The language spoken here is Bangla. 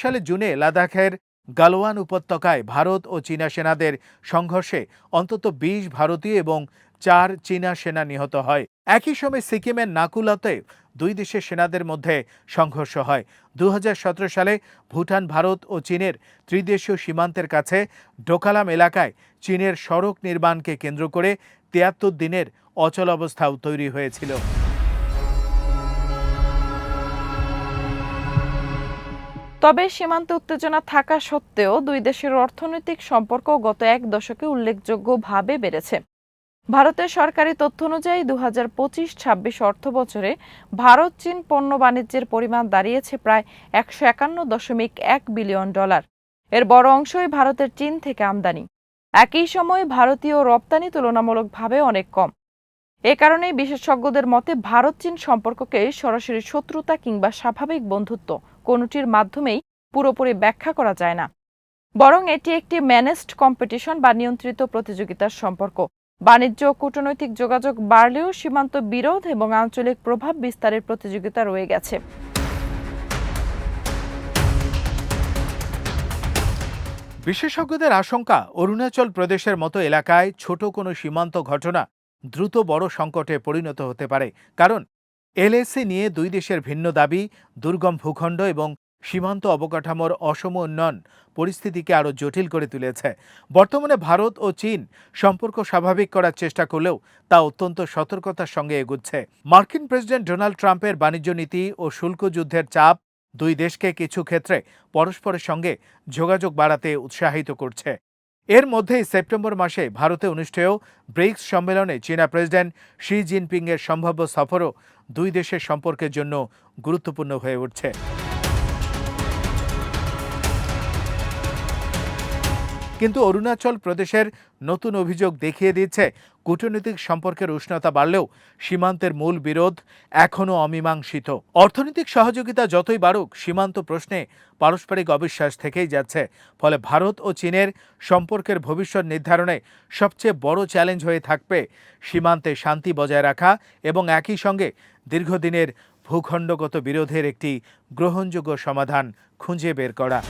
সালের জুনে লাদাখের গালওয়ান উপত্যকায় ভারত ও চীনা সেনাদের সংঘর্ষে অন্তত ২০ ভারতীয় এবং ৪ চীনা সেনা নিহত হয়। একই সময় সিকিমের নাকুলাতে দুই দেশের সেনাদের মধ্যে সংঘর্ষ হয়। ২০১৭ সালে ভুটান, ভারত ও চীনের ত্রিদেশীয় সীমান্তের কাছে ডোকালাম এলাকায় চীনের সড়ক নির্মাণকে কেন্দ্র করে ৭৩ দিনের অচলাবস্থাও তৈরি হয়েছিল। তবে সীমান্তে উত্তেজনা থাকা সত্ত্বেও দুই দেশের অর্থনৈতিক সম্পর্ক গত এক দশকে উল্লেখযোগ্যভাবে বেড়েছে। ভারতের সরকারি তথ্য অনুযায়ী ২০২৫-২৬ অর্থবছরে ভারত চীন পণ্য বাণিজ্যের পরিমাণ দাঁড়িয়েছে প্রায় $১৫১.১ বিলিয়ন। এর বড় অংশই ভারতের চীন থেকে আমদানি। একই সময়ে ভারতীয় রপ্তানি তুলনামূলকভাবে অনেক কম। এ কারণেই বিশেষজ্ঞদের মতে ভারত চীন সম্পর্ককে সরাসরি শত্রুতা কিংবা স্বাভাবিক বন্ধুত্ব কোনোটির মাধ্যমেই পুরোপুরি ব্যাখ্যা করা যায় না, বরং এটি একটি ম্যানেজড কম্পিটিশন বা নিয়ন্ত্রিত প্রতিযোগিতার সম্পর্ক। বাণিজ্য ও কূটনৈতিক যোগাযোগ বাড়লেও সীমান্ত বিরোধ এবং আঞ্চলিক প্রভাব বিস্তারের প্রতিযোগিতা রয়ে গেছে। বিশেষজ্ঞদের আশঙ্কা, অরুণাচল প্রদেশের মতো এলাকায় ছোট কোনো সীমান্ত ঘটনা দ্রুত বড় সংকটে পরিণত হতে পারে। কারণ এলএসি নিয়ে দুই দেশের ভিন্ন দাবি, দুর্গম ভূখণ্ড এবং সীমান্ত অবকাঠামোর অসম উন্নয়ন পরিস্থিতিকে আরও জটিল করে তুলেছে। বর্তমানে ভারত ও চীন সম্পর্ক স্বাভাবিক করার চেষ্টা করলেও তা অত্যন্ত সতর্কতার সঙ্গে এগুচ্ছে। মার্কিন প্রেসিডেন্ট ডোনাল্ড ট্রাম্পের বাণিজ্য নীতি ও শুল্ক যুদ্ধের চাপ দুই দেশকে কিছু ক্ষেত্রে পরস্পরের সঙ্গে যোগাযোগ বাড়াতে উৎসাহিত করছে। এর মধ্যেই সেপ্টেম্বর মাসে ভারতে অনুষ্ঠেয় ব্রিক্স সম্মেলনে চীনা প্রেসিডেন্ট শি জিনপিংয়ের সম্ভাব্য সফরও দুই দেশের সম্পর্কের জন্য গুরুত্বপূর্ণ হয়ে উঠছে। কিন্তু অরুণাচল প্রদেশের নতুন অভিযোগ দেখিয়ে দিচ্ছে, কূটনৈতিক সম্পর্কের উষ্ণতা বাড়লেও সীমান্তের মূল বিরোধ এখনও অমীমাংসিত। অর্থনৈতিক সহযোগিতা যতই বাড়ুক, সীমান্ত প্রশ্নে পারস্পরিক অবিশ্বাস থেকেই যাচ্ছে। ফলে ভারত ও চীনের সম্পর্কের ভবিষ্যৎ নির্ধারণে সবচেয়ে বড় চ্যালেঞ্জ হয়ে থাকবে সীমান্তে শান্তি বজায় রাখা এবং একই সঙ্গে দীর্ঘদিনের ভূখণ্ডগত বিরোধের একটি গ্রহণযোগ্য সমাধান খুঁজে বের করা।